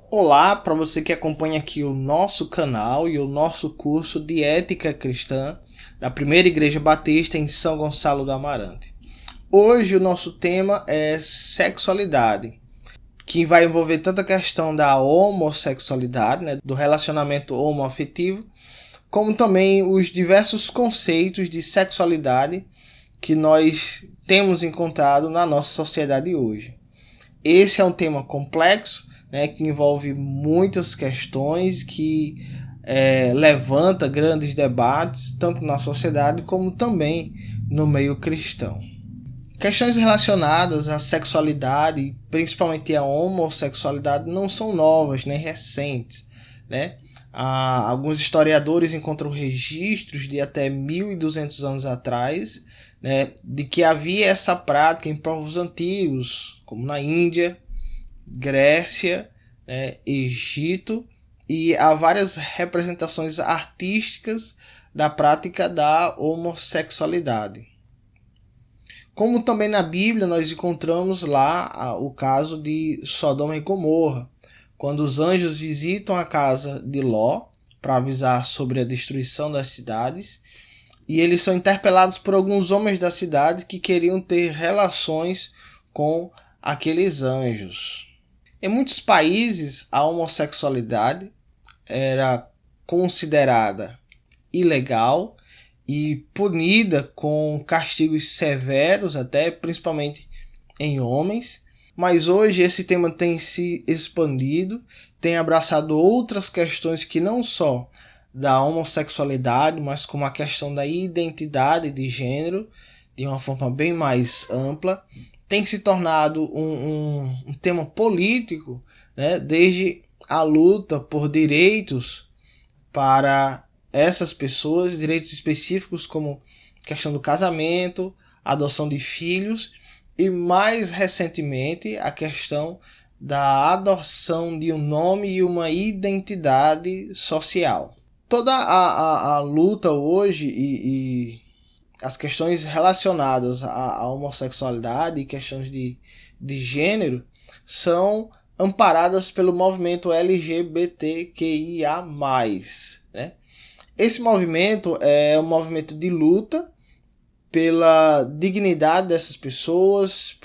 Olá para você que acompanha aqui o nosso canal e o nosso curso de Ética Cristã da Primeira Igreja Batista em São Gonçalo do Amarante. Hoje o nosso tema é sexualidade, que vai envolver tanto a questão da homossexualidade, do relacionamento homoafetivo, como também os diversos conceitos de sexualidade que nós temos encontrado na nossa sociedade hoje. Esse é um tema complexo, que envolve muitas questões, que levanta grandes debates, tanto na sociedade como também no meio cristão. Questões relacionadas à sexualidade, principalmente à homossexualidade, não são novas nem recentes. Alguns historiadores encontram registros de até 1.200 anos atrás, de que havia essa prática em povos antigos, como na Índia, Grécia, Egito, e há várias representações artísticas da prática da homossexualidade. Como também na Bíblia nós encontramos lá o caso de Sodoma e Gomorra, quando os anjos visitam a casa de Ló para avisar sobre a destruição das cidades, e eles são interpelados por alguns homens da cidade que queriam ter relações com aqueles anjos. Em muitos países, a homossexualidade era considerada ilegal e punida com castigos severos, até principalmente em homens. Mas hoje esse tema tem se expandido, tem abraçado outras questões que não só da homossexualidade, mas como a questão da identidade de gênero, de uma forma bem mais ampla. Tem se tornado um tema político, desde a luta por direitos para essas pessoas, direitos específicos como questão do casamento, adoção de filhos e, mais recentemente, a questão da adoção de um nome e uma identidade social. Toda a luta hoje e as questões relacionadas à homossexualidade e questões de gênero são amparadas pelo movimento LGBTQIA+. Esse movimento é um movimento de luta pela dignidade dessas pessoas,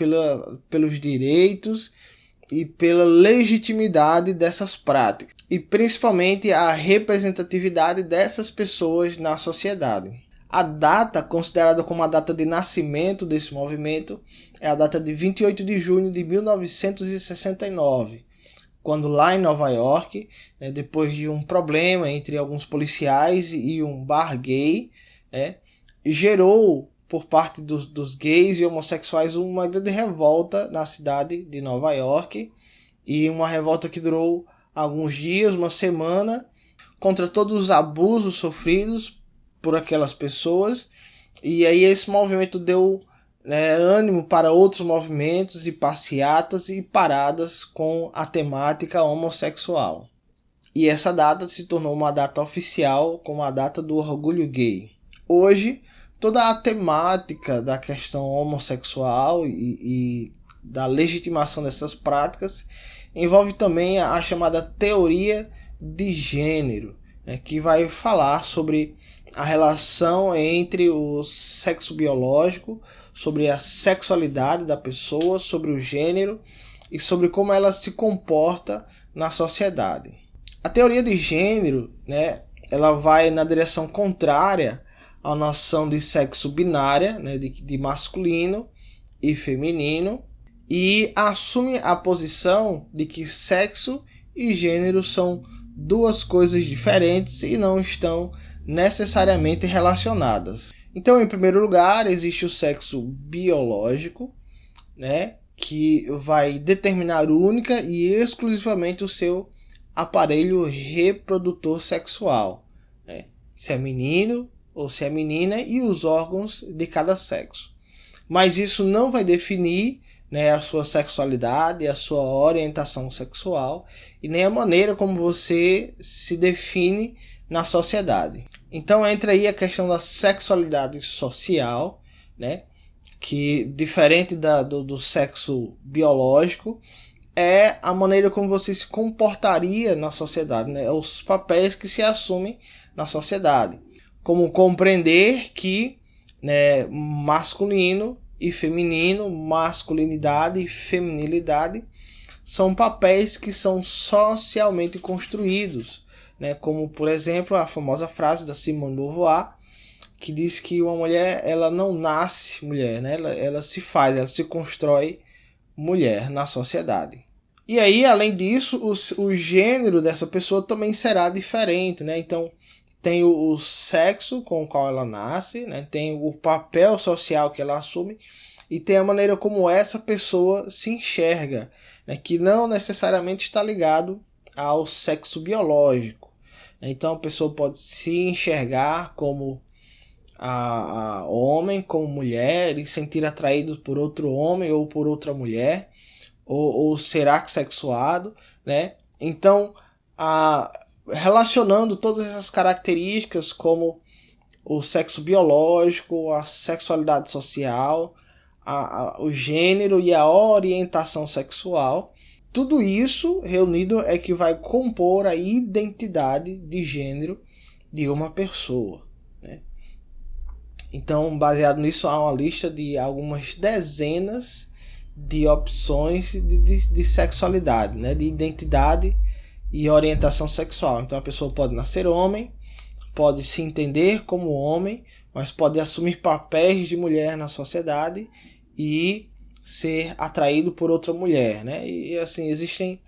pelos direitos e pela legitimidade dessas práticas, e principalmente a representatividade dessas pessoas na sociedade. A data considerada como a data de nascimento desse movimento é a data de 28 de junho de 1969, quando lá em Nova York, depois de um problema entre alguns policiais e um bar gay, gerou por parte dos gays e homossexuais uma grande revolta na cidade de Nova York, e uma revolta que durou alguns dias, uma semana, contra todos os abusos sofridos por aquelas pessoas. E aí esse movimento deu ânimo para outros movimentos e passeatas e paradas com a temática homossexual. E essa data se tornou uma data oficial como a data do orgulho gay. Hoje, toda a temática da questão homossexual e da legitimação dessas práticas envolve também a chamada teoria de gênero, que vai falar sobre a relação entre o sexo biológico, sobre a sexualidade da pessoa, sobre o gênero e sobre como ela se comporta na sociedade. A teoria de gênero, ela vai na direção contrária à noção de sexo binária, de masculino e feminino, e assume a posição de que sexo e gênero são duas coisas diferentes e não estão necessariamente relacionadas. Então, em primeiro lugar, existe o sexo biológico, que vai determinar única e exclusivamente o seu aparelho reprodutor sexual, se é menino ou se é menina, e os órgãos de cada sexo. Mas isso não vai definir a sua sexualidade, a sua orientação sexual e nem a maneira como você se define na sociedade. Então entra aí a questão da sexualidade social, que diferente do sexo biológico, é a maneira como você se comportaria na sociedade, né? Os papéis que se assumem na sociedade. Como compreender que, né, masculino e feminino, masculinidade e feminilidade são papéis que são socialmente construídos, né? Como, por exemplo, a famosa frase da Simone de Beauvoir, que diz que uma mulher, ela não nasce mulher, né? Ela se faz, ela se constrói mulher na sociedade. E aí, além disso, o gênero dessa pessoa também será diferente, né? Então, tem o sexo com o qual ela nasce, né? Tem o papel social que ela assume e tem a maneira como essa pessoa se enxerga, né? Que não necessariamente está ligado ao sexo biológico. Então, a pessoa pode se enxergar como a homem, como mulher, e sentir atraído por outro homem ou por outra mulher, ou ser assexuado, né? Então, relacionando todas essas características como o sexo biológico, a sexualidade social, o gênero e a orientação sexual, tudo isso reunido é que vai compor a identidade de gênero de uma pessoa, né? Então, baseado nisso, há uma lista de algumas dezenas de opções de sexualidade, né? De identidade e orientação sexual. Então, a pessoa pode nascer homem, pode se entender como homem, mas pode assumir papéis de mulher na sociedade e ser atraído por outra mulher, né? E assim, existem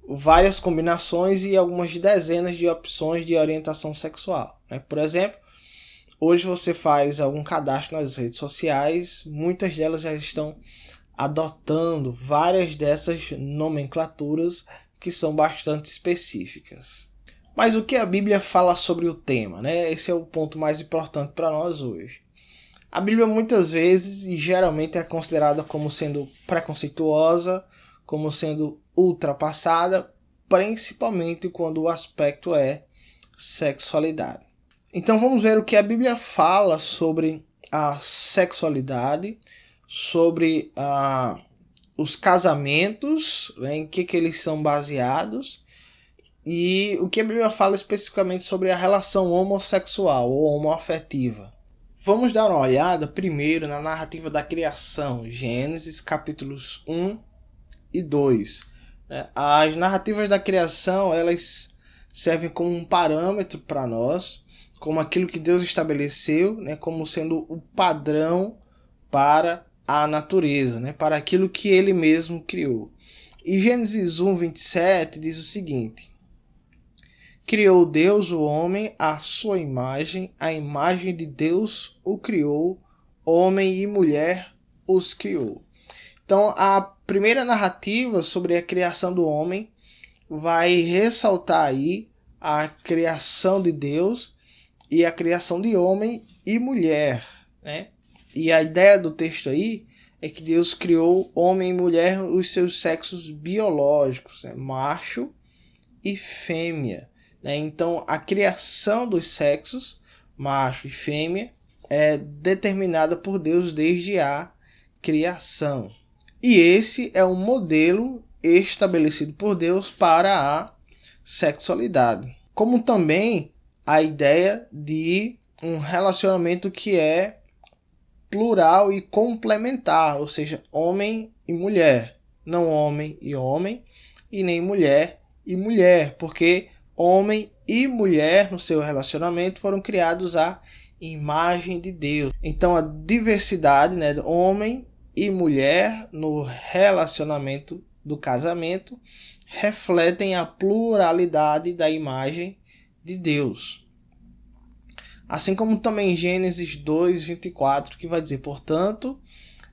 várias combinações e algumas dezenas de opções de orientação sexual, né? Por exemplo, hoje você faz algum cadastro nas redes sociais, muitas delas já estão adotando várias dessas nomenclaturas que são bastante específicas. Mas o que a Bíblia fala sobre o tema, né? Esse é o ponto mais importante para nós hoje. A Bíblia muitas vezes e geralmente é considerada como sendo preconceituosa, como sendo ultrapassada, principalmente quando o aspecto é sexualidade. Então vamos ver o que a Bíblia fala sobre a sexualidade, sobre os casamentos, né, em que eles são baseados, e o que a Bíblia fala especificamente sobre a relação homossexual ou homoafetiva. Vamos dar uma olhada primeiro na narrativa da criação, Gênesis capítulos 1 e 2. As narrativas da criação, elas servem como um parâmetro para nós, como aquilo que Deus estabeleceu, né, como sendo o padrão para a natureza, né, para aquilo que Ele mesmo criou. E Gênesis 1, 27 diz o seguinte: criou Deus o homem à sua imagem, a imagem de Deus o criou, homem e mulher os criou. Então, a primeira narrativa sobre a criação do homem vai ressaltar aí a criação de Deus e a criação de homem e mulher, né? E a ideia do texto aí é que Deus criou homem e mulher os seus sexos biológicos, né? Macho e fêmea, né? Então, a criação dos sexos, macho e fêmea, é determinada por Deus desde a criação. E esse é um modelo estabelecido por Deus para a sexualidade. Como também a ideia de um relacionamento que é plural e complementar, ou seja, homem e mulher, não homem e nem mulher e mulher, porque homem e mulher no seu relacionamento foram criados à imagem de Deus. Então a diversidade, né, homem e mulher no relacionamento do casamento refletem a pluralidade da imagem de Deus. Assim como também Gênesis 2, 24, que vai dizer: portanto,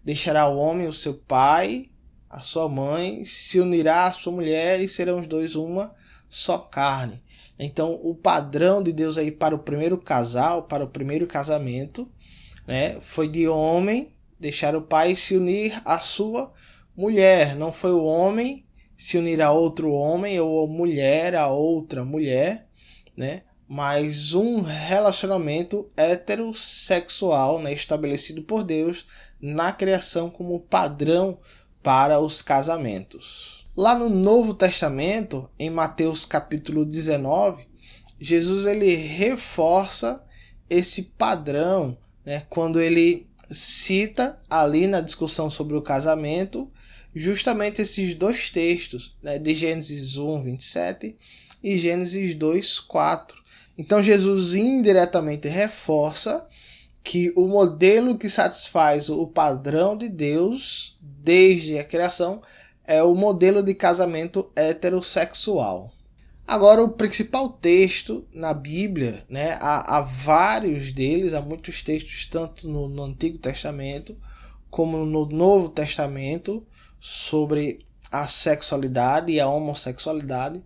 deixará o homem o seu pai, a sua mãe, se unirá à sua mulher e serão os dois uma só carne. Então, o padrão de Deus aí para o primeiro casal, para o primeiro casamento, né, foi de homem deixar o pai e se unir à sua mulher. Não foi o homem se unir a outro homem ou a mulher a outra mulher, né? Mas um relacionamento heterossexual, né, estabelecido por Deus na criação como padrão para os casamentos. Lá no Novo Testamento, em Mateus capítulo 19, Jesus ele reforça esse padrão, né, quando ele cita ali na discussão sobre o casamento justamente esses dois textos, né, de Gênesis 1, 27 e Gênesis 2, 4. Então Jesus indiretamente reforça que o modelo que satisfaz o padrão de Deus desde a criação é o modelo de casamento heterossexual. Agora, o principal texto na Bíblia, né, há vários deles, há muitos textos tanto no Antigo Testamento como no Novo Testamento sobre a sexualidade e a homossexualidade,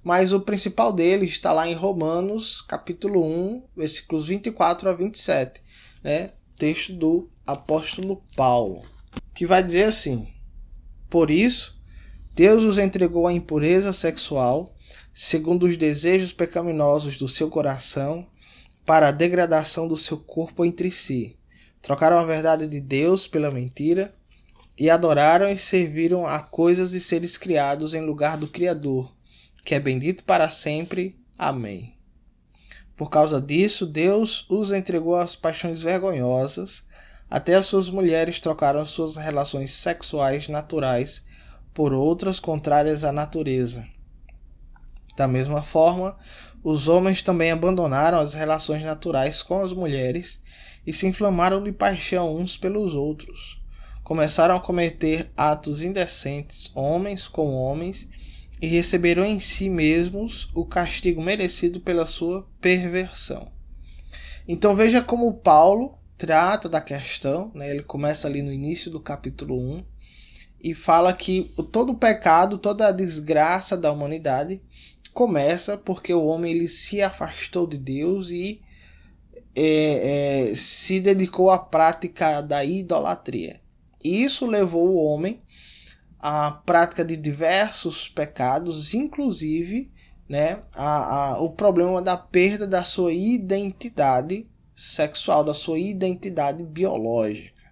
mas o principal deles está lá em Romanos capítulo 1, versículos 24 a 27, né, texto do apóstolo Paulo, que vai dizer assim: por isso, Deus os entregou à impureza sexual, segundo os desejos pecaminosos do seu coração, para a degradação do seu corpo entre si. Trocaram a verdade de Deus pela mentira, e adoraram e serviram a coisas e seres criados em lugar do Criador, que é bendito para sempre. Amém. Por causa disso, Deus os entregou às paixões vergonhosas, até as suas mulheres trocaram suas relações sexuais naturais por outras contrárias à natureza. Da mesma forma, os homens também abandonaram as relações naturais com as mulheres e se inflamaram de paixão uns pelos outros. Começaram a cometer atos indecentes, homens com homens, e receberam em si mesmos o castigo merecido pela sua perversão. Então veja como Paulo trata da questão, né? Ele começa ali no início do capítulo 1 e fala que todo o pecado, toda a desgraça da humanidade começa porque o homem ele se afastou de Deus e se dedicou à prática da idolatria. E isso levou o homem à prática de diversos pecados, inclusive, né, o problema da perda da sua identidade sexual, da sua identidade biológica.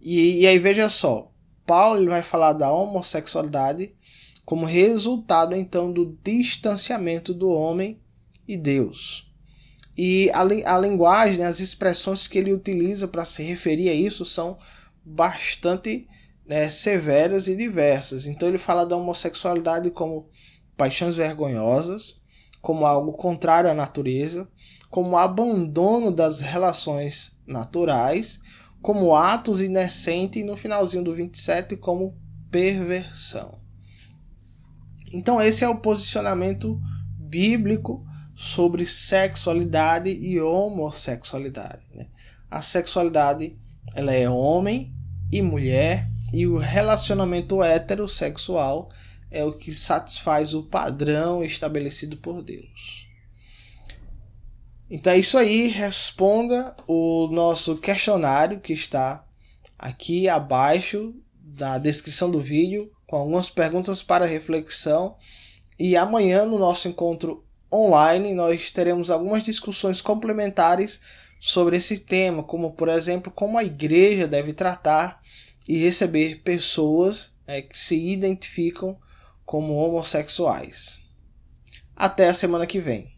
E aí veja só, Paulo ele vai falar da homossexualidade como resultado então do distanciamento do homem e Deus. E a linguagem, né, as expressões que ele utiliza para se referir a isso são bastante, né, severas e diversas. Então ele fala da homossexualidade como paixões vergonhosas, como algo contrário à natureza, como abandono das relações naturais, como atos indecentes e no finalzinho do 27 como perversão. Então esse é o posicionamento bíblico sobre sexualidade e homossexualidade, né? A sexualidade ela é homem e mulher, e o relacionamento heterossexual é o que satisfaz o padrão estabelecido por Deus. Então é isso aí, responda o nosso questionário que está aqui abaixo na descrição do vídeo, com algumas perguntas para reflexão, e amanhã no nosso encontro online nós teremos algumas discussões complementares sobre esse tema, como por exemplo como a igreja deve tratar e receber pessoas que se identificam como homossexuais. Até a semana que vem.